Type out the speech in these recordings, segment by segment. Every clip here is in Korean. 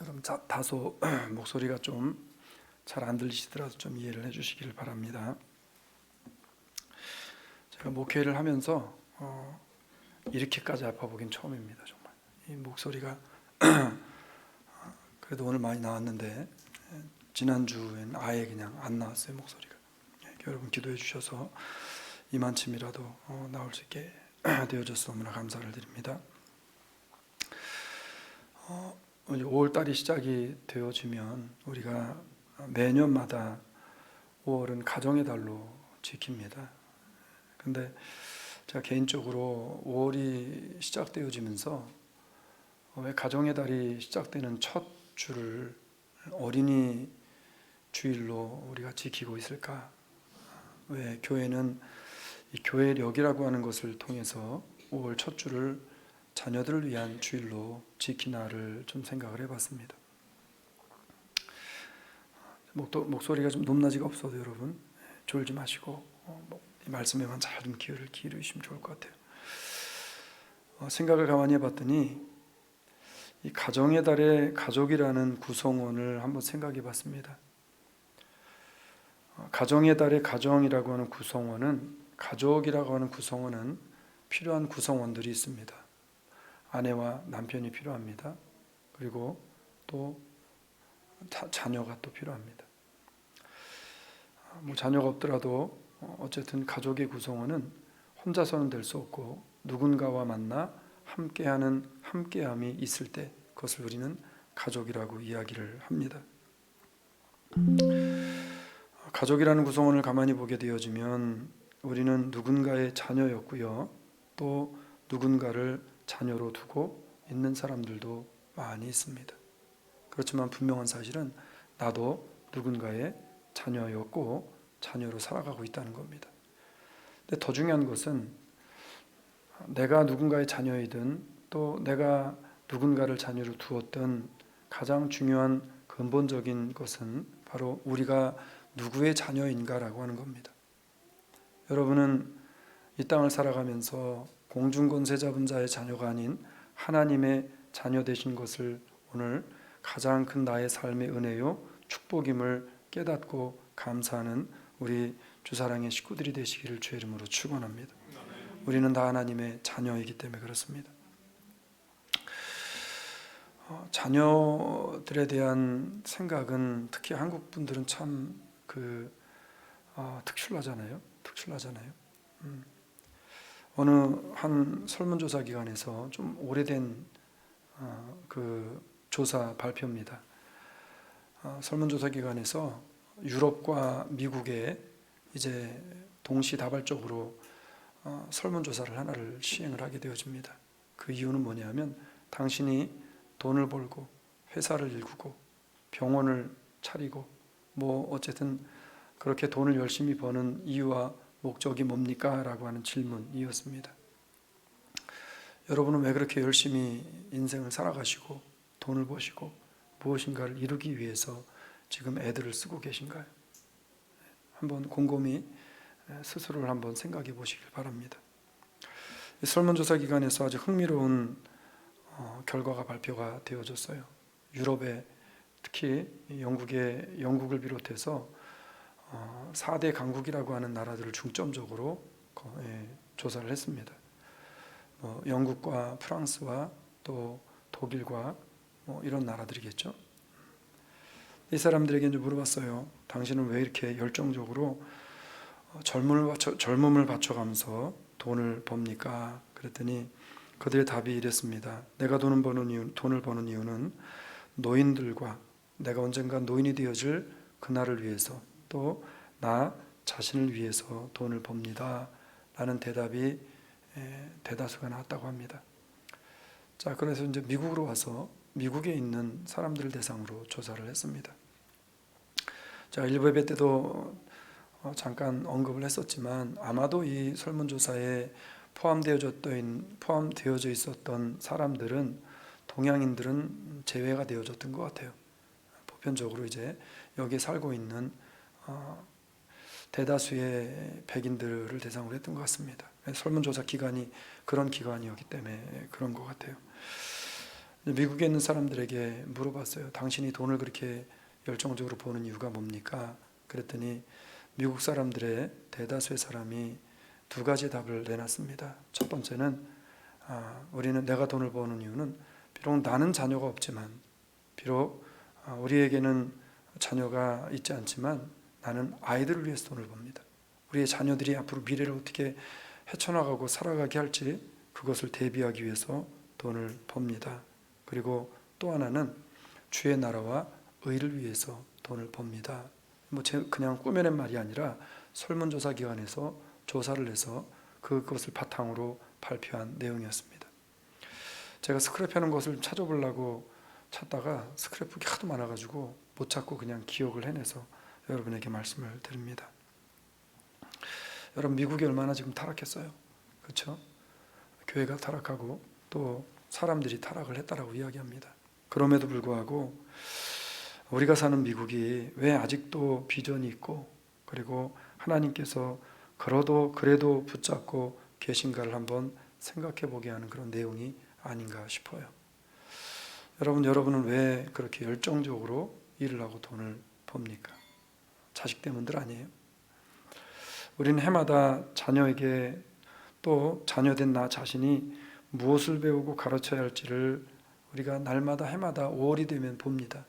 여러분 다소 목소리가 좀 잘 안 들리시더라도 좀 이해를 해주시기를 바랍니다. 제가 목회를 하면서 이렇게까지 아파 보긴 처음입니다. 정말 이 목소리가 그래도 오늘 많이 나왔는데 지난주엔 아예 그냥 안 나왔어요. 목소리가. 여러분 기도해 주셔서 이만침이라도 나올 수 있게 되어줘서 너무나 감사를 드립니다. 이제 5월달이 시작이 되어지면 우리가 매년마다 5월은 가정의 달로 지킵니다. 근데 제가 개인적으로 5월이 시작되어지면서 왜 가정의 달이 시작되는 첫 주를 어린이 주일로 우리가 지키고 있을까? 왜 교회는 이 교회력이라고 하는 것을 통해서 5월 첫 주를 자녀들을 위한 주일로 지키나를 좀 생각을 해봤습니다. 목소리가 좀 높낮이가 없어도 여러분 졸지 마시고 이 말씀에만 잘 좀 기울이시면 좋을 것 같아요. 생각을 가만히 해봤더니 이 가정의 달의 가족이라는 구성원을 한번 생각해 봤습니다. 가정의 달의 가정이라고 하는 구성원은, 가족이라고 하는 구성원은 필요한 구성원들이 있습니다. 아내와 남편이 필요합니다. 그리고 또 자녀가 또 필요합니다. 자녀가 없더라도 어쨌든 가족의 구성원은 혼자서는 될 수 없고 누군가와 만나 함께함이 있을 때 그것을 우리는 가족이라고 이야기를 합니다. 가족이라는 구성원을 가만히 보게 되어지면 우리는 누군가의 자녀였고요, 또 누군가를 자녀로 두고 있는 사람들도 많이 있습니다. 그렇지만 분명한 사실은 나도 누군가의 자녀였고 자녀로 살아가고 있다는 겁니다. 근데 더 중요한 것은 내가 누군가의 자녀이든 또 내가 누군가를 자녀로 두었든 가장 중요한 근본적인 것은 바로 우리가 누구의 자녀인가라고 하는 겁니다. 여러분은 이 땅을 살아가면서 공중권세 잡은 자의 자녀가 아닌 하나님의 자녀 되신 것을 오늘 가장 큰 나의 삶의 은혜요 축복임을 깨닫고 감사하는 우리 주사랑의 식구들이 되시기를 주의 이름으로 축원합니다. 우리는 다 하나님의 자녀이기 때문에 그렇습니다. 자녀들에 대한 생각은 특히 한국 분들은 참 특출나잖아요. 어느 한 설문조사 기관에서 좀 오래된 그 조사 발표입니다. 설문조사 기관에서 유럽과 미국에 이제 동시다발적으로 설문조사를 하나를 시행을 하게 되어집니다. 그 이유는 뭐냐면 당신이 돈을 벌고 회사를 일구고 병원을 차리고 어쨌든 그렇게 돈을 열심히 버는 이유와 목적이 뭡니까? 라고 하는 질문이었습니다. 여러분은 왜 그렇게 열심히 인생을 살아가시고 돈을 버시고 무엇인가를 이루기 위해서 지금 애들을 쓰고 계신가요? 한번 곰곰이 스스로를 한번 생각해 보시길 바랍니다. 설문조사 기관에서 아주 흥미로운 결과가 발표가 되어졌어요. 유럽에 특히 영국을 비롯해서 4대 강국이라고 하는 나라들을 중점적으로 조사를 했습니다. 영국과 프랑스와 또 독일과 이런 나라들이겠죠. 이 사람들에게 이제 물어봤어요. 당신은 왜 이렇게 열정적으로 젊음을 바쳐가면서 돈을 법니까? 그랬더니 그들의 답이 이랬습니다. 내가 돈을 버는 이유는 노인들과 내가 언젠가 노인이 되어질 그날을 위해서 또 나 자신을 위해서 돈을 법니다. 라는 대답이 대다수가 나왔다고 합니다. 자, 그래서 이제 미국으로 와서 미국에 있는 사람들을 대상으로 조사를 했습니다. 자, 일부 예배 때도 잠깐 언급을 했었지만 아마도 이 설문조사에 포함되어져 있었던 사람들은 동양인들은 제외가 되어졌던 것 같아요. 보편적으로 이제 여기에 살고 있는 대다수의 백인들을 대상으로 했던 것 같습니다. 설문조사 기관이 그런 기관이었기 때문에 그런 것 같아요. 미국에 있는 사람들에게 물어봤어요. 당신이 돈을 그렇게 열정적으로 버는 이유가 뭡니까? 그랬더니 미국 사람들의 대다수의 사람이 두 가지 답을 내놨습니다. 첫 번째는 우리는 내가 돈을 버는 이유는 비록 나는 자녀가 없지만, 비록 우리에게는 자녀가 있지 않지만 나는 아이들을 위해서 돈을 법니다. 우리의 자녀들이 앞으로 미래를 어떻게 헤쳐나가고 살아가게 할지 그것을 대비하기 위해서 돈을 법니다. 그리고 또 하나는 주의 나라와 의를 위해서 돈을 법니다. 그냥 꾸며낸 말이 아니라 설문조사 기관에서 조사를 해서 그것을 바탕으로 발표한 내용이었습니다. 제가 스크랩하는 것을 찾아보려고 찾다가 스크랩북이 하도 많아가지고 못 찾고 그냥 기억을 해내서 여러분에게 말씀을 드립니다. 여러분, 미국이 얼마나 지금 타락했어요. 그렇죠? 교회가 타락하고 또 사람들이 타락을 했다라고 이야기합니다. 그럼에도 불구하고 우리가 사는 미국이 왜 아직도 비전이 있고, 그리고 하나님께서 그래도 붙잡고 계신가를 한번 생각해 보게 하는 그런 내용이 아닌가 싶어요. 여러분은 왜 그렇게 열정적으로 일을 하고 돈을 법니까? 자식 때문들 아니에요? 우리는 해마다 자녀에게, 또 자녀된 나 자신이 무엇을 배우고 가르쳐야 할지를 우리가 날마다 해마다 5월이 되면 봅니다.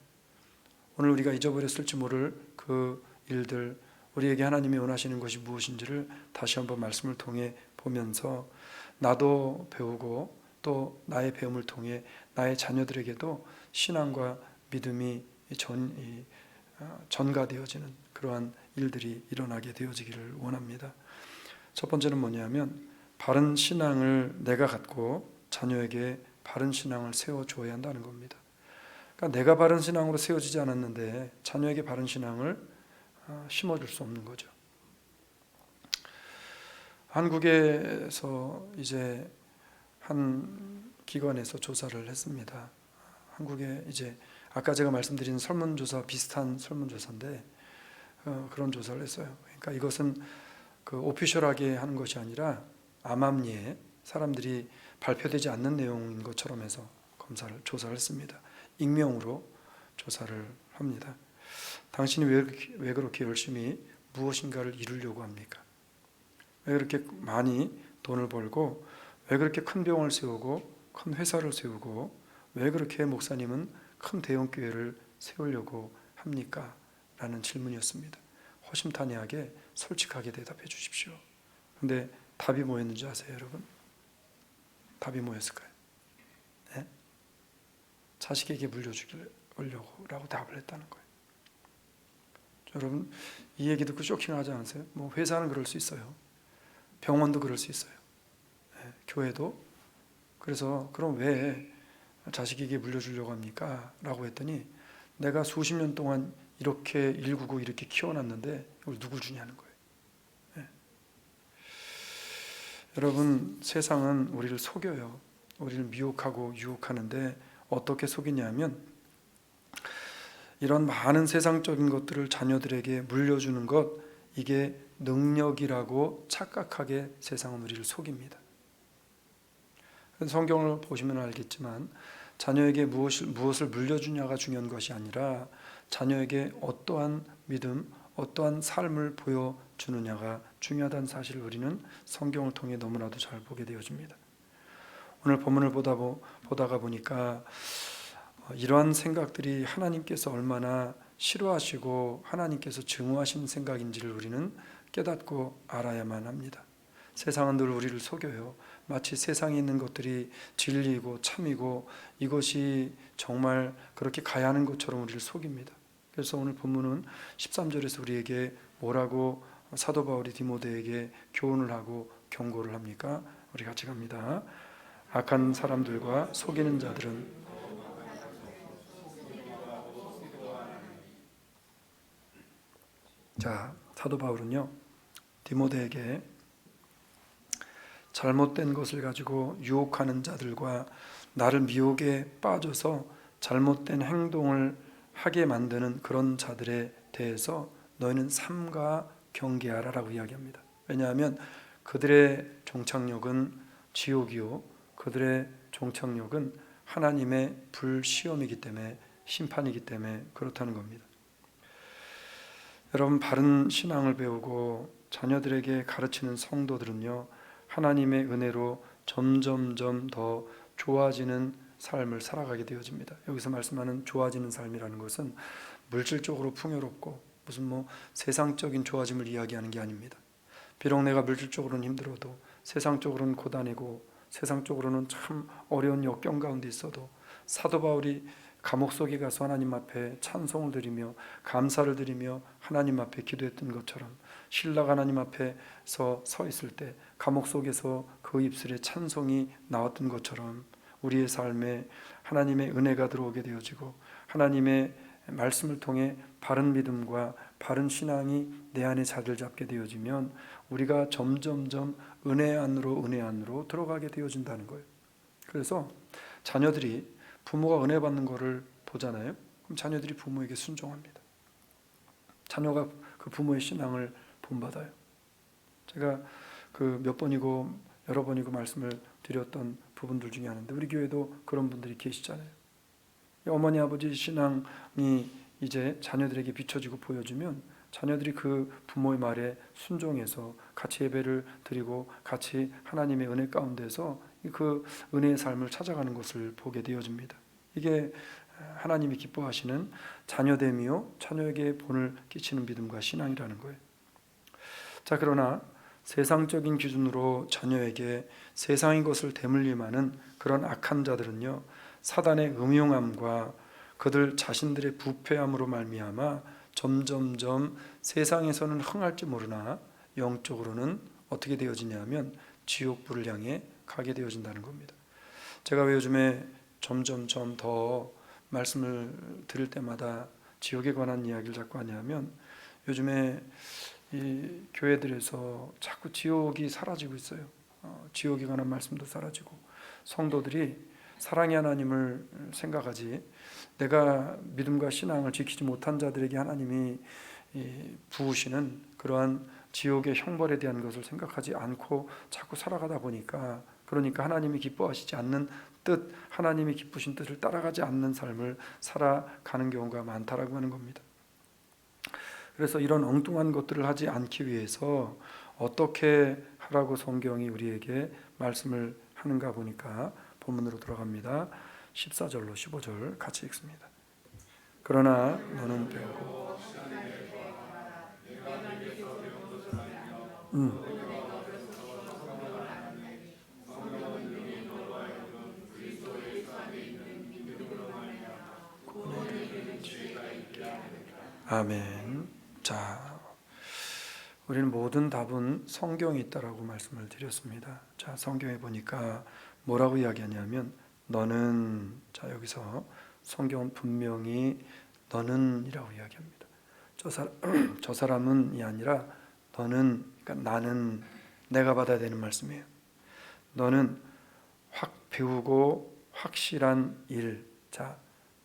오늘 우리가 잊어버렸을지 모를 그 일들, 우리에게 하나님이 원하시는 것이 무엇인지를 다시 한번 말씀을 통해 보면서 나도 배우고 또 나의 배움을 통해 나의 자녀들에게도 신앙과 믿음이 전가되어지는 그러한 일들이 일어나게 되어지기를 원합니다. 첫 번째는 뭐냐면 바른 신앙을 내가 갖고 자녀에게 바른 신앙을 세워줘야 한다는 겁니다. 그러니까 내가 바른 신앙으로 세워지지 않았는데 자녀에게 바른 신앙을 심어줄 수 없는 거죠. 한국에서 이제 한 기관에서 조사를 했습니다. 한국에 이제 아까 제가 말씀드린 설문조사 비슷한 설문조사인데 그런 조사를 했어요. 그러니까 이것은 오피셜하게 하는 것이 아니라 암암리에 사람들이 발표되지 않는 내용인 것처럼 해서 조사를 했습니다. 익명으로 조사를 합니다. 당신이 왜 그렇게 열심히 무엇인가를 이루려고 합니까? 왜 그렇게 많이 돈을 벌고, 왜 그렇게 큰 병을 세우고 큰 회사를 세우고, 왜 그렇게 목사님은 큰 대형 교회를 세우려고 합니까? 라는 질문이었습니다. 허심탄회하게 솔직하게 대답해 주십시오. 근데 답이 뭐였는지 아세요, 여러분? 답이 뭐였을까요? 네? 자식에게 물려주려고 라고 답을 했다는 거예요. 여러분, 이 얘기 듣고 쇼킹하지 않으세요? 회사는 그럴 수 있어요. 병원도 그럴 수 있어요. 네, 교회도. 그래서 그럼 왜 자식에게 물려주려고 합니까? 라고 했더니 내가 수십 년 동안 이렇게 일구고 이렇게 키워놨는데 이걸 누굴 주냐는 거예요. 네. 여러분, 세상은 우리를 속여요. 우리를 미혹하고 유혹하는데 어떻게 속이냐면 이런 많은 세상적인 것들을 자녀들에게 물려주는 것, 이게 능력이라고 착각하게 세상은 우리를 속입니다. 성경을 보시면 알겠지만 자녀에게 무엇을 물려주냐가 중요한 것이 아니라 자녀에게 어떠한 믿음, 어떠한 삶을 보여주느냐가 중요하다는 사실을 우리는 성경을 통해 너무나도 잘 보게 되어집니다. 오늘 본문을 보다가 보니까 이러한 생각들이 하나님께서 얼마나 싫어하시고 하나님께서 증오하시는 생각인지를 우리는 깨닫고 알아야만 합니다. 세상은 늘 우리를 속여요. 마치 세상에 있는 것들이 진리이고 참이고 이것이 정말 그렇게 가야 하는 것처럼 우리를 속입니다. 그래서 오늘 본문은 13절에서 우리에게 뭐라고 사도 바울이 디모데에게 교훈을 하고 경고를 합니까? 우리 같이 갑니다. 악한 사람들과 속이는 자들은 사도 바울은요 디모데에게 잘못된 것을 가지고 유혹하는 자들과 나를 미혹에 빠져서 잘못된 행동을 하게 만드는 그런 자들에 대해서 너희는 삼가 경계하라라고 이야기합니다. 왜냐하면 그들의 종착역은 지옥이요, 그들의 종착역은 하나님의 불시험이기 때문에, 심판이기 때문에 그렇다는 겁니다. 여러분, 바른 신앙을 배우고 자녀들에게 가르치는 성도들은요, 하나님의 은혜로 점점점 더 좋아지는 삶을 살아가게 되어집니다. 여기서 말씀하는 좋아지는 삶이라는 것은 물질적으로 풍요롭고 무슨 세상적인 좋아짐을 이야기하는 게 아닙니다. 비록 내가 물질적으로는 힘들어도, 세상적으로는 고단이고, 세상적으로는 참 어려운 역경 가운데 있어도, 사도 바울이 감옥 속에 가서 하나님 앞에 찬송을 드리며 감사를 드리며 하나님 앞에 기도했던 것처럼, 신라가 하나님 앞에서 서 있을 때 감옥 속에서 그 입술에 찬송이 나왔던 것처럼 우리의 삶에 하나님의 은혜가 들어오게 되어지고, 하나님의 말씀을 통해 바른 믿음과 바른 신앙이 내 안에 자리를 잡게 되어지면 우리가 점점점 은혜 안으로 들어가게 되어진다는 거예요. 그래서 자녀들이 부모가 은혜 받는 것을 보잖아요. 그럼 자녀들이 부모에게 순종합니다. 자녀가 그 부모의 신앙을 본받아요. 제가 몇 번이고 여러 번이고 말씀을 드렸던 부분들 중에 하나인데, 우리 교회도 그런 분들이 계시잖아요. 어머니 아버지 신앙이 이제 자녀들에게 비춰지고 보여주면 자녀들이 그 부모의 말에 순종해서 같이 예배를 드리고 같이 하나님의 은혜 가운데서 그 은혜의 삶을 찾아가는 것을 보게 되어집니다. 이게 하나님이 기뻐하시는 자녀됨이요, 자녀에게 본을 끼치는 믿음과 신앙이라는 거예요. 자, 그러나 세상적인 기준으로 자녀에게 세상의 것을 대물림하는 그런 악한 자들은요, 사단의 음흉함과 그들 자신들의 부패함으로 말미암아 점점점 세상에서는 흥할지 모르나 영적으로는 어떻게 되어지냐면 지옥불을 향해 가게 되어진다는 겁니다. 제가 왜 요즘에 점점점 더 말씀을 드릴 때마다 지옥에 관한 이야기를 자꾸 하냐면, 요즘에 이 교회들에서 자꾸 지옥이 사라지고 있어요. 지옥에 관한 말씀도 사라지고, 성도들이 사랑의 하나님을 생각하지, 내가 믿음과 신앙을 지키지 못한 자들에게 하나님이 부으시는 그러한 지옥의 형벌에 대한 것을 생각하지 않고 자꾸 살아가다 보니까, 그러니까 하나님이 기뻐하시지 않는 뜻, 하나님이 기쁘신 뜻을 따라가지 않는 삶을 살아가는 경우가 많다라고 하는 겁니다. 그래서 이런 엉뚱한 것들을 하지 않기 위해서 어떻게 하라고 성경이 우리에게 말씀을 하는가 보니까 본문으로 들어갑니다. 14절로 15절 같이 읽습니다. 그러나 너는 배우고 아멘. 자, 우리는 모든 답은 성경에 있다라고 말씀을 드렸습니다. 자, 성경에 보니까 뭐라고 이야기하냐면 너는, 자, 여기서 성경은 분명히 너는 이라고 이야기합니다. 저 사람은이 아니라 너는, 그러니까 나는, 내가 받아야 되는 말씀이에요. 너는 배우고 확실한 일. 자,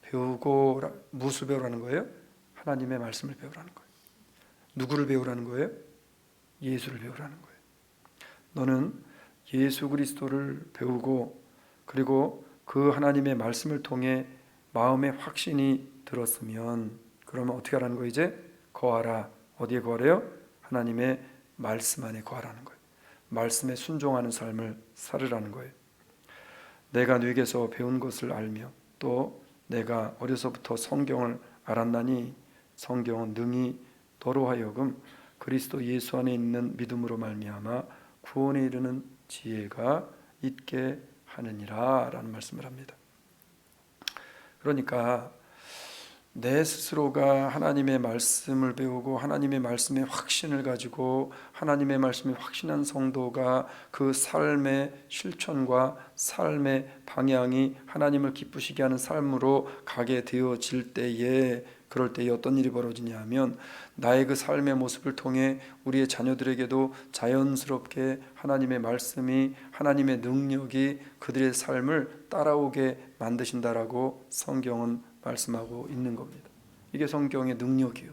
배우고, 무엇을 배우라는 거예요? 하나님의 말씀을 배우라는 거예요. 누구를 배우라는 거예요? 예수를 배우라는 거예요. 너는 예수 그리스도를 배우고, 그리고 그 하나님의 말씀을 통해 마음의 확신이 들었으면, 그러면 어떻게 하라는 거예요? 이제 거하라. 어디에 거하래요? 하나님의 말씀 안에 거하라는 거예요. 말씀에 순종하는 삶을 살으라는 거예요. 내가 너에게서 배운 것을 알며 또 내가 어려서부터 성경을 알았나니 성경은 능히 너로 하여금 그리스도 예수 안에 있는 믿음으로 말미암아 구원에 이르는 지혜가 있게 하느니라 라는 말씀을 합니다. 그러니까 내 스스로가 하나님의 말씀을 배우고 하나님의 말씀에 확신을 가지고 하나님의 말씀에 확신한 성도가 그 삶의 실천과 삶의 방향이 하나님을 기쁘시게 하는 삶으로 가게 되어질 때에, 그럴 때에 어떤 일이 벌어지냐면 나의 그 삶의 모습을 통해 우리의 자녀들에게도 자연스럽게 하나님의 말씀이, 하나님의 능력이 그들의 삶을 따라오게 만드신다라고 성경은 말씀하고 있는 겁니다. 이게 성경의 능력이요.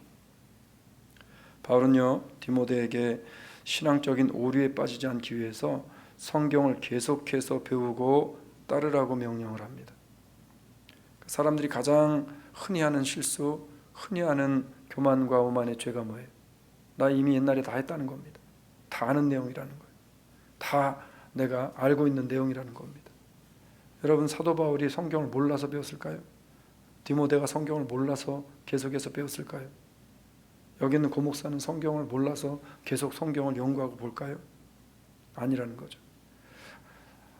바울은요, 디모데에게 신앙적인 오류에 빠지지 않기 위해서 성경을 계속해서 배우고 따르라고 명령을 합니다. 사람들이 가장 흔히 하는 실수, 흔히 하는 교만과 오만의 죄가 뭐예요? 나 이미 옛날에 다 했다는 겁니다. 다 아는 내용이라는 거예요. 다 내가 알고 있는 내용이라는 겁니다. 여러분, 사도 바울이 성경을 몰라서 배웠을까요? 디모데가 성경을 몰라서 계속해서 배웠을까요? 여기 있는 고목사는 성경을 몰라서 계속 성경을 연구하고 볼까요? 아니라는 거죠.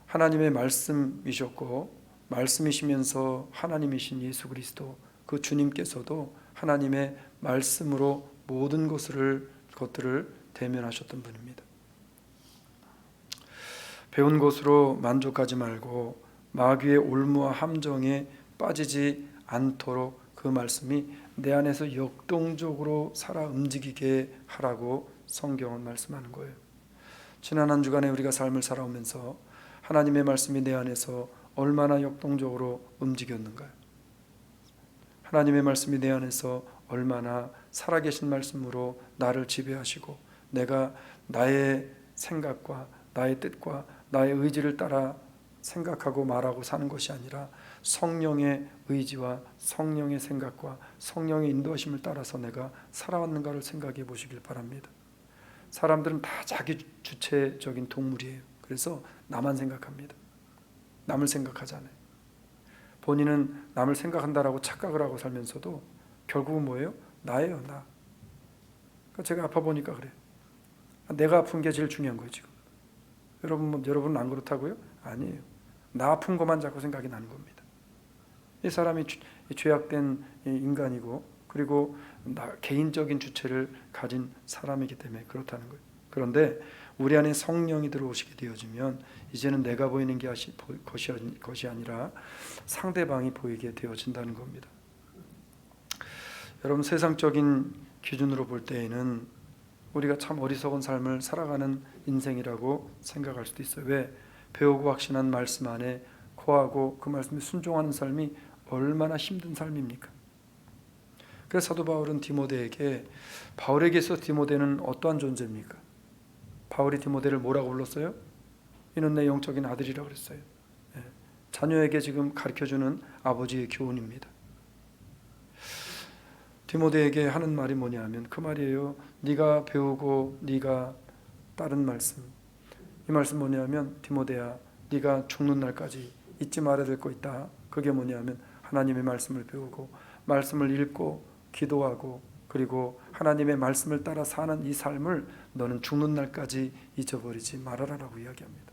하나님의 말씀이셨고, 말씀이시면서 하나님이신 예수 그리스도, 그 주님께서도 하나님의 말씀으로 모든 것들을 대면하셨던 분입니다. 배운 것으로 만족하지 말고 마귀의 올무와 함정에 빠지지 않도록 그 말씀이 내 안에서 역동적으로 살아 움직이게 하라고 성경은 말씀하는 거예요. 지난 한 주간에 우리가 삶을 살아오면서 하나님의 말씀이 내 안에서 얼마나 역동적으로 움직였는가요? 하나님의 말씀이 내 안에서 얼마나 살아계신 말씀으로 나를 지배하시고 내가 나의 생각과 나의 뜻과 나의 의지를 따라 생각하고 말하고 사는 것이 아니라 성령의 의지와 성령의 생각과 성령의 인도하심을 따라서 내가 살아왔는가를 생각해 보시길 바랍니다. 사람들은 다 자기 주체적인 동물이에요. 그래서 나만 생각합니다. 남을 생각하지 않아요. 본인은 남을 생각한다라고 착각을 하고 살면서도 결국은 뭐예요? 나예요, 나. 그러니까 제가 아파 보니까 그래요. 내가 아픈 게 제일 중요한 거예요, 지금. 여러분은 안 그렇다고요? 아니에요. 나 아픈 것만 자꾸 생각이 나는 겁니다. 이 사람이 죄악된 인간이고, 그리고 개인적인 주체를 가진 사람이기 때문에 그렇다는 거예요. 그런데 우리 안에 성령이 들어오시게 되어지면 이제는 내가 보이는 것이 아니라 상대방이 보이게 되어진다는 겁니다. 여러분, 세상적인 기준으로 볼 때에는 우리가 참 어리석은 삶을 살아가는 인생이라고 생각할 수도 있어요. 왜? 배우고 확신한 말씀 안에 거하고 그 말씀에 순종하는 삶이 얼마나 힘든 삶입니까? 그래서 사도 바울은 디모데에게, 바울에게서 디모데는 어떠한 존재입니까? 바울이 디모데를 뭐라고 불렀어요? 이는 내 영적인 아들이라고 그랬어요. 자녀에게 지금 가르쳐주는 아버지의 교훈입니다. 디모데에게 하는 말이 뭐냐면 그 말이에요. 네가 배우고 네가 따른 말씀. 이 말씀 뭐냐면, 디모데야, 네가 죽는 날까지 잊지 말아야 될 거 있다. 그게 뭐냐면 하나님의 말씀을 배우고 말씀을 읽고 기도하고 그리고 하나님의 말씀을 따라 사는 이 삶을 너는 죽는 날까지 잊어버리지 말아라라고 이야기합니다.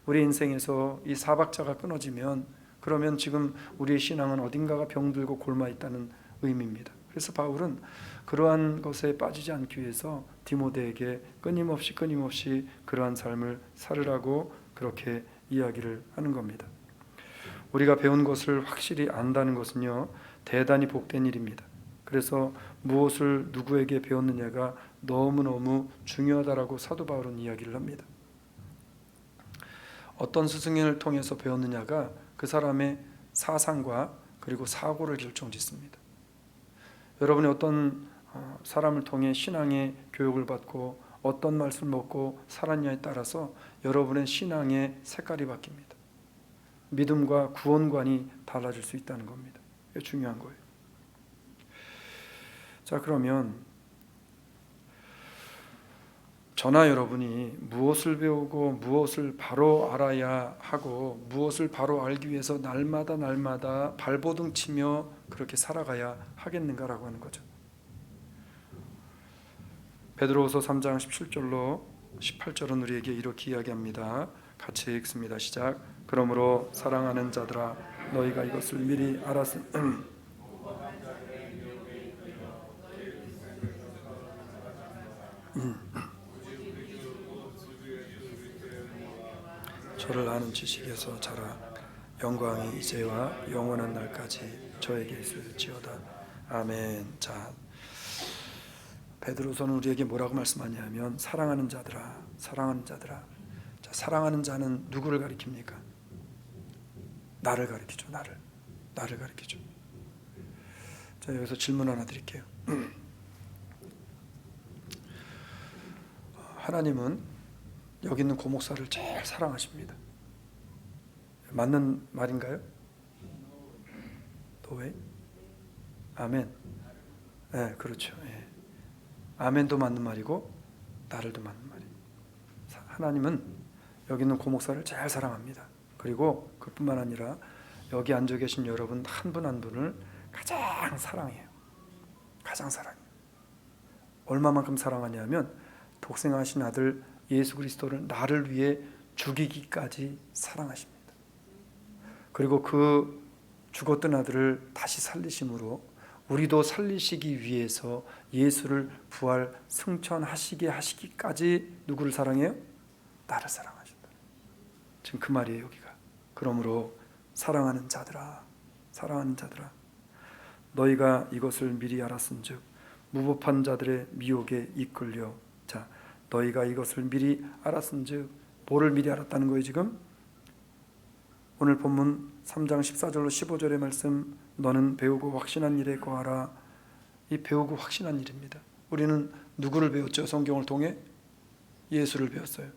우리 인생에서 이 사박자가 끊어지면 그러면 지금 우리의 신앙은 어딘가가 병들고 골마 있다는 의미입니다. 그래서 바울은 그러한 것에 빠지지 않기 위해서 디모데에게 끊임없이 그러한 삶을 살으라고 그렇게 이야기를 하는 겁니다. 우리가 배운 것을 확실히 안다는 것은요, 대단히 복된 일입니다. 그래서 무엇을 누구에게 배웠느냐가 너무너무 중요하다라고 사도 바울은 이야기를 합니다. 어떤 스승을 통해서 배웠느냐가 그 사람의 사상과 그리고 사고를 결정짓습니다. 여러분이 어떤 사람을 통해 신앙의 교육을 받고 어떤 말씀을 먹고 살았냐에 따라서 여러분의 신앙의 색깔이 바뀝니다. 믿음과 구원관이 달라질 수 있다는 겁니다. 이게 중요한 거예요. 자, 그러면 저나 여러분이 무엇을 배우고 무엇을 바로 알아야 하고 무엇을 바로 알기 위해서 날마다 발버둥 치며 그렇게 살아가야 하겠는가라고 하는 거죠. 베드로후서 3장 17절로 18절은 우리에게 이렇게 이야기합니다. 같이 읽습니다. 시작. 그러므로 사랑하는 자들아, 너희가 이것을 미리 알았으니 저를 아는 지식에서 자라 영광이 이제와 영원한 날까지 저에게 있을지어다. 아멘. 자, 베드로서는 우리에게 뭐라고 말씀하냐면 사랑하는 자들아. 자, 사랑하는 자는 누구를 가리킵니까? 나를 가리키죠. 나를 가리키죠. 자, 여기서 질문 하나 드릴게요. 하나님은 여기 있는 고목사를 제일 사랑하십니다. 맞는 말인가요? 뭐예요? 아멘. 네, 그렇죠. 예. 아멘도 맞는 말이고 나를도 맞는 말이에요. 하나님은 여기 있는 고목사를 잘 사랑합니다. 그리고 그뿐만 아니라 여기 앉아 계신 여러분 한 분 한 분을 가장 사랑해요. 가장 사랑해요. 얼마만큼 사랑하냐면 독생하신 아들 예수 그리스도를 나를 위해 죽이기까지 사랑하십니다. 그리고 그 죽었던 아들을 다시 살리심으로 우리도 살리시기 위해서 예수를 부활 승천하시게 하시기까지 누구를 사랑해요? 나를 사랑하신다. 지금 그 말이에요 여기가. 그러므로 사랑하는 자들아, 사랑하는 자들아, 너희가 이것을 미리 알았은즉 무법한 자들의 미혹에 이끌려. 자, 너희가 이것을 미리 알았은즉 뭐를 미리 알았다는 거예요 지금? 오늘 본문 3장 14절로 15절의 말씀, 너는 배우고 확신한 일에 거하라. 이 배우고 확신한 일입니다. 우리는 누구를 배웠죠? 성경을 통해 예수를 배웠어요.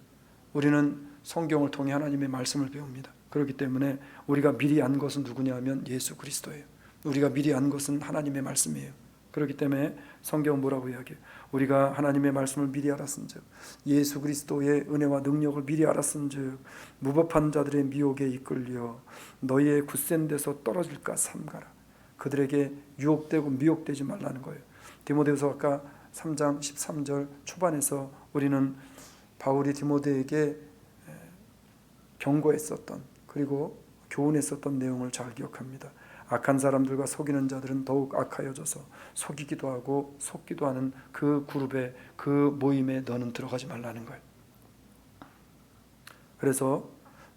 우리는 성경을 통해 하나님의 말씀을 배웁니다. 그렇기 때문에 우리가 미리 안 것은 누구냐 하면 예수 그리스도예요. 우리가 미리 안 것은 하나님의 말씀이에요. 그렇기 때문에 성경은 뭐라고 이야기해요? 우리가 하나님의 말씀을 미리 알았은즉 예수 그리스도의 은혜와 능력을 미리 알았은즉 무법한 자들의 미혹에 이끌려 너희의 굳센 데서 떨어질까 삼가라. 그들에게 유혹되고 미혹되지 말라는 거예요. 디모데후서 아까 3장 13절 초반에서 우리는 바울이 디모데에게 경고했었던 그리고 교훈했었던 내용을 잘 기억합니다. 악한 사람들과 속이는 자들은 더욱 악하여져서 속이기도 하고 속기도 하는 그 그룹에, 그 모임에 너는 들어가지 말라는 거예요. 그래서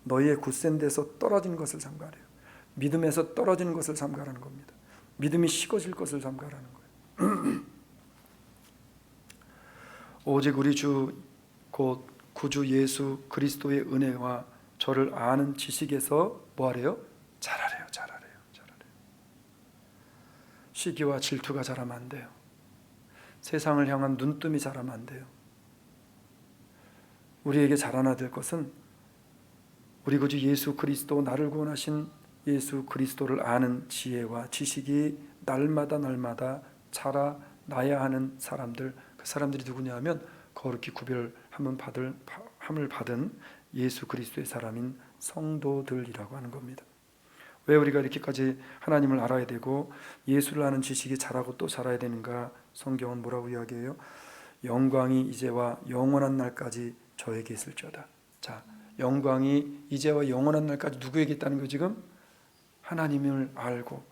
너희의 굳센 데서 떨어진 것을 삼가래요. 믿음에서 떨어지는 것을 삼가라는 겁니다. 믿음이 식어질 것을 삼가라는 거예요. 오직 우리 주 곧 구주 예수 그리스도의 은혜와 저를 아는 지식에서 뭐하래요? 자라래요. 시기와 질투가 자라면 안 돼요. 세상을 향한 눈뜸이 자라면 안 돼요. 우리에게 자라나야 될 것은 우리 구주 예수 그리스도, 나를 구원하신 예수 그리스도를 아는 지혜와 지식이 날마다 자라나야 하는 사람들, 그 사람들이 누구냐 하면 거룩히 구별함을 받은 예수 그리스도의 사람인 성도들이라고 하는 겁니다. 왜 우리가 이렇게까지 하나님을 알아야 되고 예수를 아는 지식이 자라고 또 자라야 되는가? 성경은 뭐라고 이야기해요? 영광이 이제와 영원한 날까지 저에게 있을지어다. 자, 영광이 이제와 영원한 날까지 누구에게 있다는 거 지금? 하나님을 알고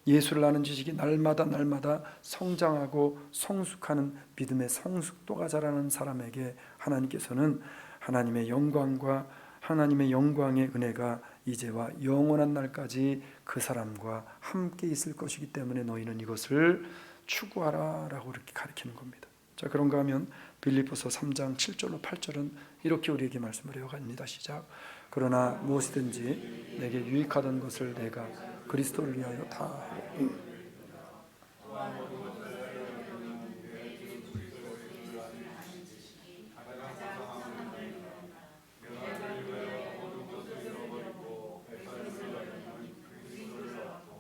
예수를 아는 지식이 날마다 성장하고 성숙하는 믿음의 성숙도가 자라는 사람에게 하나님께서는 하나님의 영광과 하나님의 영광의 은혜가 이제와 영원한 날까지 그 사람과 함께 있을 것이기 때문에 너희는 이것을 추구하라 라고 이렇게 가르치는 겁니다. 자, 그런가 하면 빌립보서 3장 7절로 8절은 이렇게 우리에게 말씀을 해옵니다. 시작. 그러나 무엇이든지 내게 유익하던 것을 내가 그리스도를 위하여 다 하고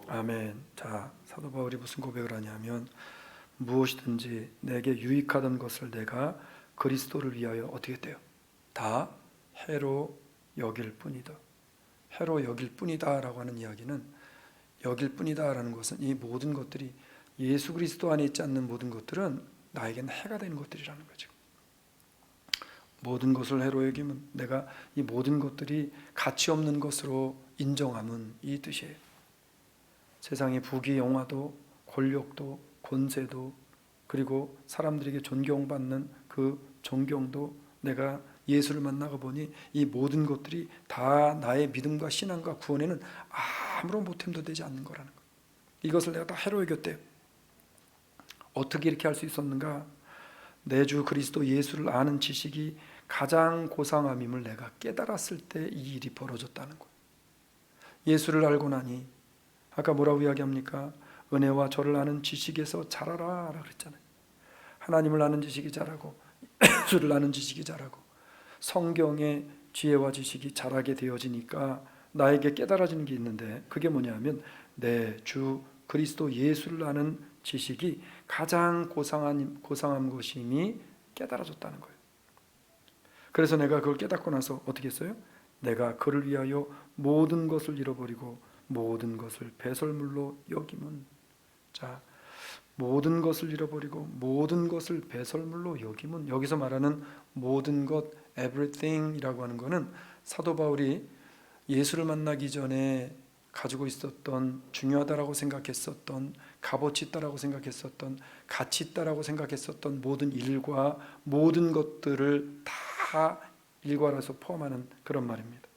아멘. 자, 사도 바울이 무슨 고백을 하냐면 무엇이든지 내게 유익하던 것을 내가 그리스도를 위하여 어떻게 했대요? 다 해로 여길 뿐이다. 해로 여길 뿐이다 라고 하는 이야기는 여길 뿐이다 라는 것은 이 모든 것들이 예수 그리스도 안에 있지 않는 모든 것들은 나에게는 해가 되는 것들이라는 거죠. 모든 것을 해로 여기면 내가 이 모든 것들이 가치 없는 것으로 인정함은 이 뜻이에요. 세상의 부귀 영화도 권력도 권세도 그리고 사람들에게 존경받는 그 존경도 내가 예수를 만나고 보니 이 모든 것들이 다 나의 믿음과 신앙과 구원에는 아무런 보탬도 되지 않는 거라는 것. 이것을 내가 다 해로 여겼대요. 어떻게 이렇게 할 수 있었는가? 내 주 그리스도 예수를 아는 지식이 가장 고상함임을 내가 깨달았을 때 이 일이 벌어졌다는 거예요. 예수를 알고 나니 아까 뭐라고 이야기합니까? 은혜와 저를 아는 지식에서 자라라 라고 그랬잖아요. 하나님을 아는 지식이 자라고 예수를 아는 지식이 자라고 성경의 지혜와 지식이 자라게 되어지니까 나에게 깨달아지는 게 있는데 그게 뭐냐면 내 주 그리스도 예수를 아는 지식이 가장 고상한 것임이 깨달아졌다는 거예요. 그래서 내가 그걸 깨닫고 나서 어떻게 했어요? 내가 그를 위하여 모든 것을 잃어버리고 모든 것을 배설물로 여김은, 자, 모든 것을 잃어버리고 모든 것을 배설물로 여김은, 여기서 말하는 모든 것, everything이라고 하는 것은 사도 바울이 예수를 만나기 전에 가지고 있었던, 중요하다라고 생각했었던, 값어치 있다라고 생각했었던, 가치 있다라고 생각했었던 모든 일과 모든 것들을 다 일괄해서 포함하는 그런 말입니다.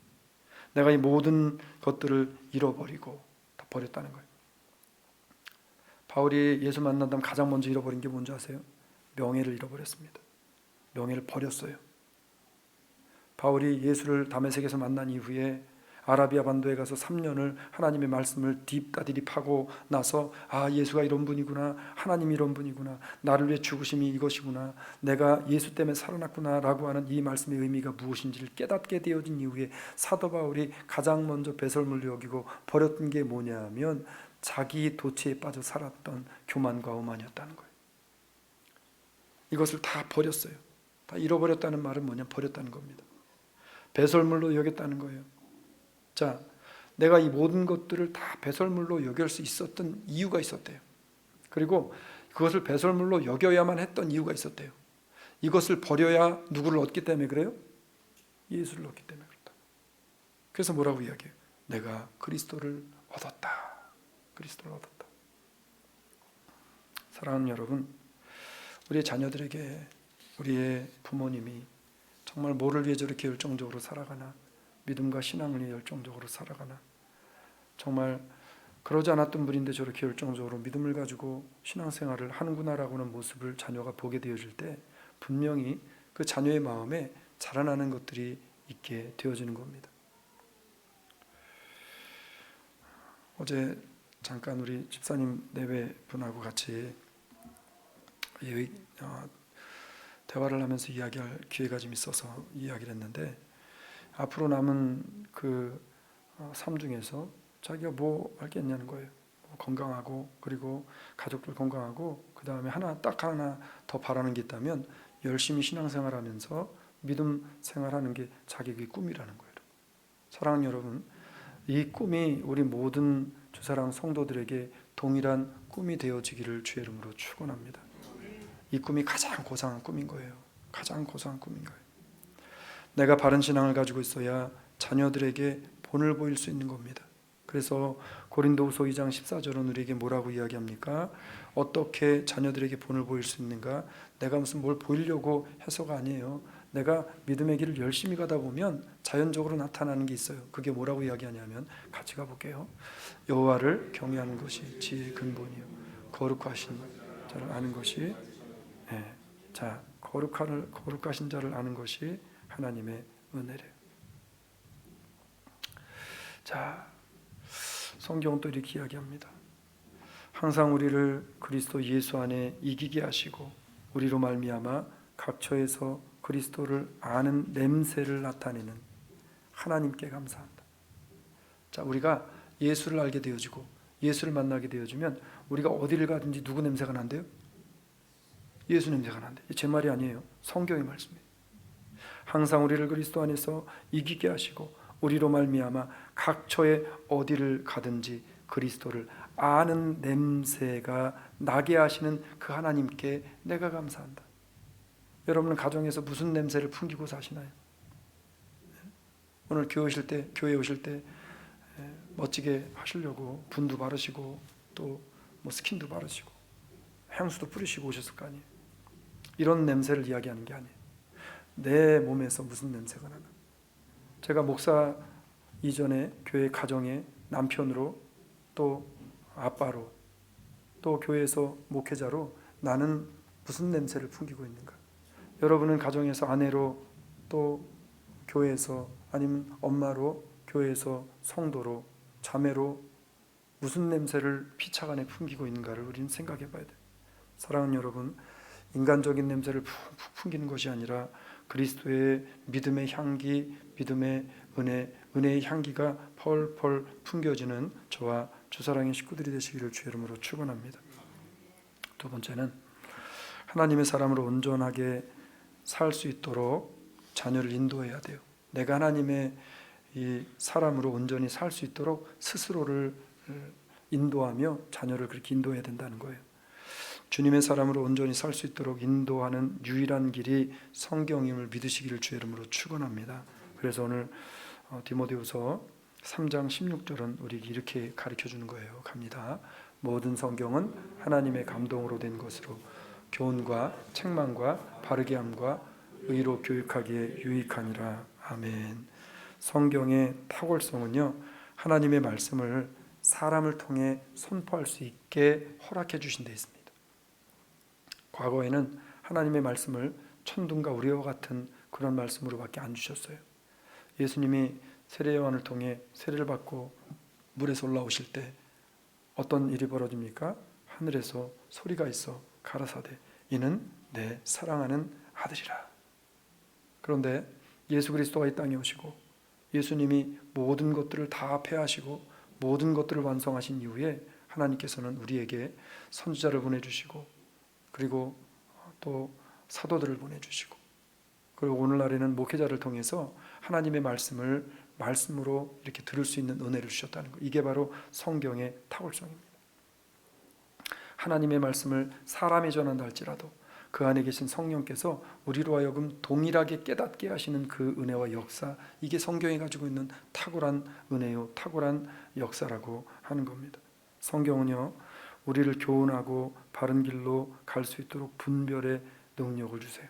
내가 이 모든 것들을 잃어버리고 다 버렸다는 거예요. 바울이 예수 만난 다음 가장 먼저 잃어버린 게 뭔지 아세요? 명예를 잃어버렸습니다. 명예를 버렸어요. 바울이 예수를 다메섹에서 만난 이후에 아라비아 반도에 가서 3년을 하나님의 말씀을 딥다디립하고 나서, 아, 예수가 이런 분이구나, 하나님이 이런 분이구나, 나를 위해 죽으심이 이것이구나, 내가 예수 때문에 살아났구나 라고 하는 이 말씀의 의미가 무엇인지를 깨닫게 되어진 이후에 사도 바울이 가장 먼저 배설물로 여기고 버렸던 게 뭐냐면 자기 도취에 빠져 살았던 교만과 오만이었다는 거예요. 이것을 다 버렸어요. 다 잃어버렸다는 말은 뭐냐? 버렸다는 겁니다. 배설물로 여겼다는 거예요. 자, 내가 이 모든 것들을 다 배설물로 여길 수 있었던 이유가 있었대요. 그리고 그것을 배설물로 여겨야만 했던 이유가 있었대요. 이것을 버려야 누구를 얻기 때문에 그래요? 예수를 얻기 때문에 그렇다. 그래서 뭐라고 이야기해요? 내가 그리스도를 얻었다. 그리스도를 얻었다. 사랑하는 여러분, 우리의 자녀들에게 우리의 부모님이 정말 뭐를 위해 저렇게 열정적으로 살아가나, 믿음과 신앙을 위해 열정적으로 살아가나, 정말 그러지 않았던 분인데 저렇게 열정적으로 믿음을 가지고 신앙생활을 하는구나라고는 모습을 자녀가 보게 되어질 때 분명히 그 자녀의 마음에 자라나는 것들이 있게 되어지는 겁니다. 어제 잠깐 우리 집사님 내외 분하고 같이 대화를 하면서 이야기할 기회가 좀 있어서 이야기를 했는데, 앞으로 남은 그 삶 중에서 자기가 뭐 알겠냐는 거예요. 건강하고, 그리고 가족들 건강하고, 그 다음에 딱 하나 더 바라는 게 있다면 열심히 신앙생활하면서 믿음 생활하는 게 자기의 꿈이라는 거예요. 사랑하는 여러분, 이 꿈이 우리 모든 주사랑 성도들에게 동일한 꿈이 되어지기를 주의 이름으로 축원합니다. 이 꿈이 가장 고상한 꿈인 거예요. 가장 고상한 꿈인 거예요. 내가 바른 신앙을 가지고 있어야 자녀들에게 본을 보일 수 있는 겁니다. 그래서 고린도후서 2장 14절은 우리에게 뭐라고 이야기합니까? 어떻게 자녀들에게 본을 보일 수 있는가? 내가 무슨 뭘 보이려고 해서가 아니에요. 내가 믿음의 길을 열심히 가다 보면 자연적으로 나타나는 게 있어요. 그게 뭐라고 이야기하냐면, 같이 가볼게요. 여호와를 경외하는 것이 지혜의 근본이요, 거룩하신 자를 아는 것이, 자, 거룩하신 자를 아는 것이 하나님의 은혜래요. 자, 성경은 또 이렇게 이야기합니다. 항상 우리를 그리스도 예수 안에 이기게 하시고 우리로 말미암아 각처에서 그리스도를 아는 냄새를 나타내는 하나님께 감사한다. 자, 우리가 예수를 알게 되어지고 예수를 만나게 되어지면 우리가 어디를 가든지 누구 냄새가 난대요? 예수 냄새가 난대. 제 말이 아니에요. 성경의 말씀이에요. 항상 우리를 그리스도 안에서 이기게 하시고 우리로 말미암아 각처에 어디를 가든지 그리스도를 아는 냄새가 나게 하시는 그 하나님께 내가 감사한다. 여러분은 가정에서 무슨 냄새를 풍기고 사시나요? 오늘 교회 오실 때 멋지게 하시려고 분도 바르시고 또 뭐 스킨도 바르시고 향수도 뿌리시고 오셨을 거 아니에요. 이런 냄새를 이야기하는 게 아니에요. 내 몸에서 무슨 냄새가 나나. 제가 목사 이전에 교회 가정에 남편으로 또 아빠로 또 교회에서 목회자로 나는 무슨 냄새를 풍기고 있는가. 여러분은 가정에서 아내로 또 교회에서 아니면 엄마로 교회에서 성도로 자매로 무슨 냄새를 피차간에 풍기고 있는가를 우리는 생각해 봐야 돼요. 사랑하는 여러분, 인간적인 냄새를 푹푹 풍기는 것이 아니라 그리스도의 믿음의 향기, 믿음의 은혜의 향기가 펄펄 풍겨지는 저와 주사랑의 식구들이 되시기를 주의 이름으로 축원합니다. 두 번째는 하나님의 사람으로 온전하게 살 수 있도록 자녀를 인도해야 돼요. 내가 하나님의 이 사람으로 온전히 살 수 있도록 스스로를 인도하며 자녀를 그렇게 인도해야 된다는 거예요. 주님의 사람으로 온전히 살 수 있도록 인도하는 유일한 길이 성경임을 믿으시기를 주의 이름으로 축원합니다. 그래서 오늘 디모데후서 3장 16절은 우리에게 이렇게 가르쳐주는 거예요. 갑니다. 모든 성경은 하나님의 감동으로 된 것으로 교훈과 책망과 바르게 함과 의로 교육하기에 유익하니라. 아멘. 성경의 탁월성은요, 하나님의 말씀을 사람을 통해 선포할 수 있게 허락해 주신 데 있습니다. 과거에는 하나님의 말씀을 천둥과 우레와 같은 그런 말씀으로밖에 안 주셨어요. 예수님이 세례요한을 통해 세례를 받고 물에서 올라오실 때 어떤 일이 벌어집니까? 하늘에서 소리가 있어 가라사대 이는 내 사랑하는 아들이라. 그런데 예수 그리스도가 이 땅에 오시고 예수님이 모든 것들을 다 폐하시고 모든 것들을 완성하신 이후에 하나님께서는 우리에게 선지자를 보내주시고 그리고 또 사도들을 보내주시고 그리고 오늘날에는 목회자를 통해서 하나님의 말씀을 말씀으로 이렇게 들을 수 있는 은혜를 주셨다는 것. 이게 바로 성경의 탁월성입니다. 하나님의 말씀을 사람이 전한다 할지라도 그 안에 계신 성령께서 우리로 하여금 동일하게 깨닫게 하시는 그 은혜와 역사, 이게 성경이 가지고 있는 탁월한 은혜요, 탁월한 역사라고 하는 겁니다. 성경은요, 우리를 교훈하고 바른 길로 갈 수 있도록 분별의 능력을 주세요.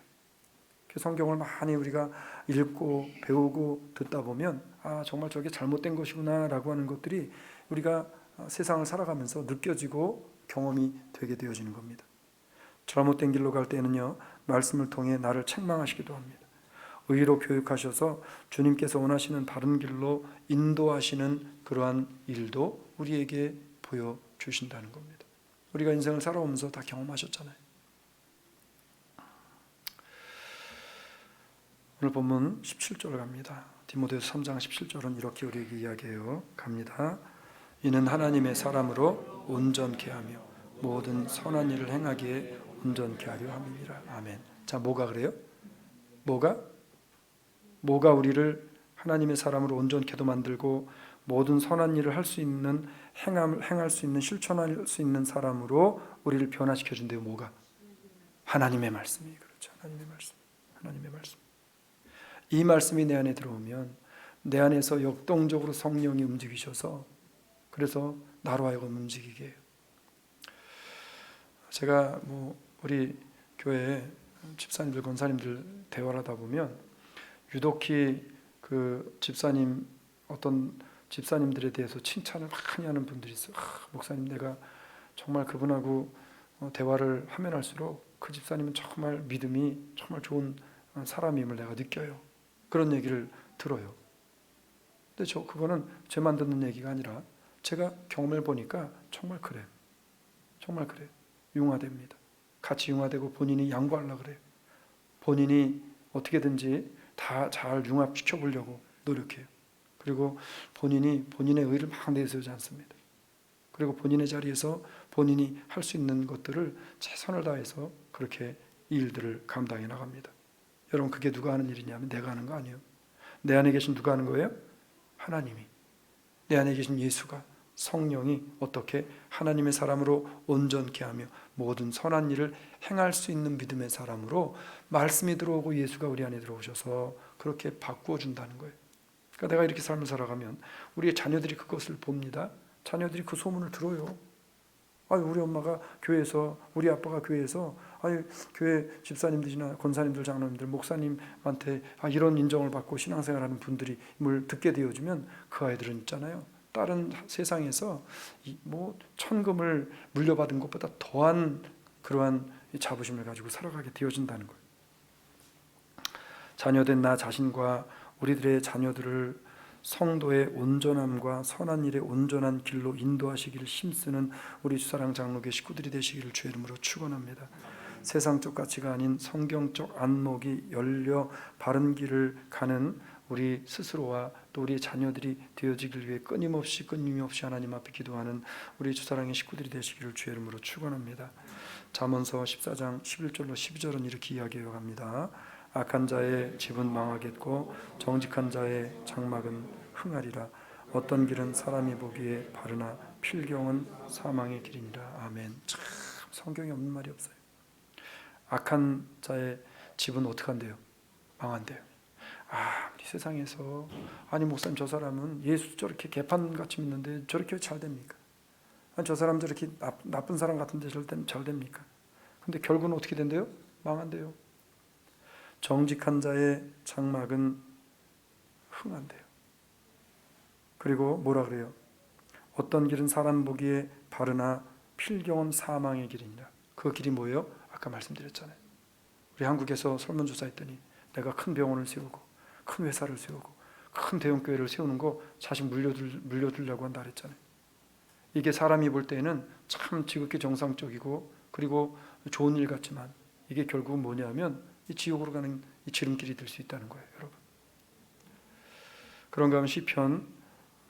성경을 많이 우리가 읽고 배우고 듣다 보면 정말 저게 잘못된 것이구나 라고 하는 것들이 우리가 세상을 살아가면서 느껴지고 경험이 되게 되어지는 겁니다. 잘못된 길로 갈 때는요, 말씀을 통해 나를 책망하시기도 합니다. 의로 교육하셔서 주님께서 원하시는 바른 길로 인도하시는 그러한 일도 우리에게 보여주신다는 겁니다. 우리가 인생을 살아오면서 다 경험하셨잖아요. 오늘 본문 17절 갑니다. 디모데후서 3장 17절은 이렇게 우리에게 이야기해요. 갑니다. 이는 하나님의 사람으로 온전케 하며 모든 선한 일을 행하기에 온전케 하려 함이니라. 아멘. 자, 뭐가 그래요? 뭐가 우리를 하나님의 사람으로 온전케도 만들고 모든 선한 일을 할 수 있는 행할 수 있는 실천할 수 있는 사람으로 우리를 변화시켜 준대요. 뭐가? 하나님의 말씀이 그렇죠. 하나님의 말씀. 이 말씀이 내 안에 들어오면 내 안에서 역동적으로 성령이 움직이셔서 그래서 나로 하여금 움직이게 해요. 제가 우리 교회 집사님들 권사님들 대화를 하다 보면 유독히 그 집사님 어떤 집사님들에 대해서 칭찬을 많이 하는 분들이 있어요. 목사님, 내가 정말 그분하고 대화를 하면 할수록 그 집사님은 정말 믿음이 정말 좋은 사람임을 내가 느껴요. 그런 얘기를 들어요. 근데 그거는 제만 듣는 얘기가 아니라 제가 경험해 보니까 정말 그래요. 정말 그래요. 융화됩니다. 같이 융화되고 본인이 양보하려고 그래요. 본인이 어떻게든지 다 잘 융합시켜 보려고 노력해요. 그리고 본인이 본인의 의를 막 내세우지 않습니다. 그리고 본인의 자리에서 본인이 할 수 있는 것들을 최선을 다해서 그렇게 이 일들을 감당해 나갑니다. 여러분, 그게 누가 하는 일이냐면 내가 하는 거 아니에요. 내 안에 계신 누가 하는 거예요? 하나님이. 내 안에 계신 예수가, 성령이 어떻게 하나님의 사람으로 온전케 하며 모든 선한 일을 행할 수 있는 믿음의 사람으로 말씀이 들어오고 예수가 우리 안에 들어오셔서 그렇게 바꾸어 준다는 거예요. 그러니까 내가 이렇게 삶을 살아가면 우리의 자녀들이 그것을 봅니다. 자녀들이 그 소문을 들어요. 우리 엄마가 교회에서, 우리 아빠가 교회에서, 교회 집사님들이나 권사님들, 장로님들, 목사님한테 이런 인정을 받고 신앙생활하는 분들이 뭘 듣게 되어지면 그 아이들은 있잖아요. 다른 세상에서 천금을 물려받은 것보다 더한 그러한 자부심을 가지고 살아가게 되어진다는 거예요. 자녀된 나 자신과 우리들의 자녀들을 성도의 온전함과 선한 일의 온전한 길로 인도하시기를 힘쓰는 우리 주사랑 장로교 식구들이 되시기를 주의 이름으로 축원합니다. 세상적 가치가 아닌 성경적 안목이 열려 바른 길을 가는 우리 스스로와 또 또 우리의 자녀들이 되어지길 위해 끊임없이 하나님 앞에 기도하는 우리 주사랑의 식구들이 되시기를 주의 이름으로 축원합니다. 잠언서 14장 11절로 12절은 이렇게 이야기해 갑니다. 악한 자의 집은 망하겠고 정직한 자의 장막은 흥하리라. 어떤 길은 사람이 보기에 바르나 필경은 사망의 길이니라. 아멘. 참 성경에 없는 말이 없어요. 악한 자의 집은 어떻게 한대요? 망한대요. 우리 세상에서 아니 목사님 저 사람은 예수 저렇게 개판같이 믿는데 저렇게 잘 됩니까? 아니 저 사람 저렇게 나쁜 사람 같은데 잘 됩니까? 근데 결국은 어떻게 된대요? 망한대요. 정직한 자의 장막은 흥한대요. 그리고 뭐라 그래요? 어떤 길은 사람 보기에 바르나 필경은 사망의 길이니라. 그 길이 뭐예요? 아까 말씀드렸잖아요. 우리 한국에서 설문조사했더니 내가 큰 병원을 세우고 큰 회사를 세우고 큰 대형교회를 세우는 거 자식 물려주려고 한다 그랬잖아요. 이게 사람이 볼 때는 참 지극히 정상적이고 그리고 좋은 일 같지만 이게 결국은 뭐냐면 이 지옥으로 가는 이 지름길이 될 수 있다는 거예요, 여러분. 그런가 하면 시편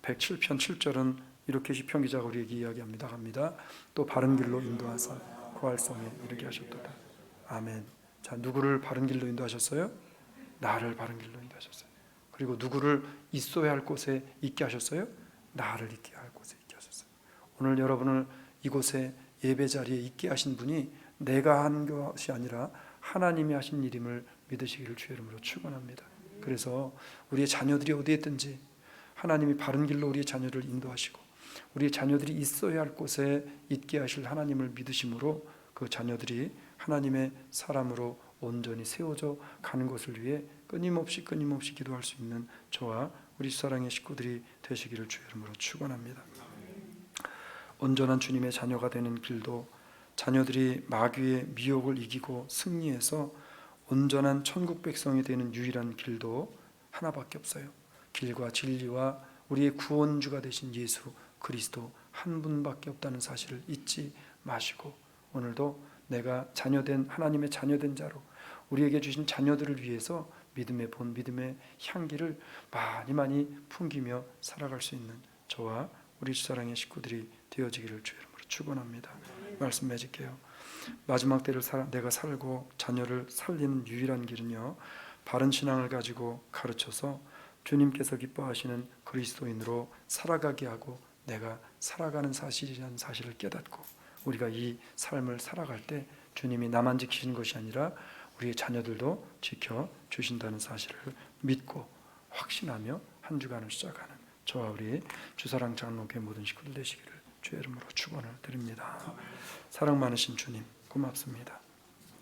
107편 7절은 이렇게 시편 기자가 우리에게 이야기합니다. 갑니다. 또 바른 길로 인도하사 고할성에 이르게 하셨도다. 아멘. 자, 누구를 바른 길로 인도하셨어요? 나를 바른 길로 인도하셨어요. 그리고 누구를 있어야 할 곳에 있게 하셨어요? 나를 있게 할 곳에 있게 하셨어요. 오늘 여러분을 이곳에 예배 자리에 있게 하신 분이 내가 한 것이 아니라 하나님이 하신 일임을 믿으시기를 주의 이름으로 축원합니다. 그래서 우리의 자녀들이 어디에 있든지 하나님이 바른 길로 우리의 자녀를 인도하시고 우리의 자녀들이 있어야 할 곳에 있게 하실 하나님을 믿으심으로 그 자녀들이 하나님의 사람으로 온전히 세워져 가는 것을 위해 끊임없이 기도할 수 있는 저와 우리 사랑의 식구들이 되시기를 주의 이름으로 축원합니다. 온전한 주님의 자녀가 되는 길도 자녀들이 마귀의 미혹을 이기고 승리해서 온전한 천국 백성이 되는 유일한 길도 하나밖에 없어요. 길과 진리와 우리의 구원주가 되신 예수 그리스도 한 분밖에 없다는 사실을 잊지 마시고 오늘도 내가 자녀된 하나님의 자녀된 자로 우리에게 주신 자녀들을 위해서 믿음의 본 믿음의 향기를 많이 품기며 살아갈 수 있는 저와 우리 주사랑의 식구들이 되어지기를 주의 이름으로 축원합니다. 말씀 맺을게요. 마지막 때를 내가 살고 자녀를 살리는 유일한 길은요, 바른 신앙을 가지고 가르쳐서 주님께서 기뻐하시는 그리스도인으로 살아가게 하고 내가 살아가는 사실이라는 사실을 깨닫고 우리가 이 삶을 살아갈 때 주님이 나만 지키시는 것이 아니라 우리의 자녀들도 지켜주신다는 사실을 믿고 확신하며 한 주간을 시작하는 저와 우리 주사랑 장로교회 모든 식구들 되시기를 주의 이름으로 축원을 드립니다. 사랑 많으신 주님 고맙습니다.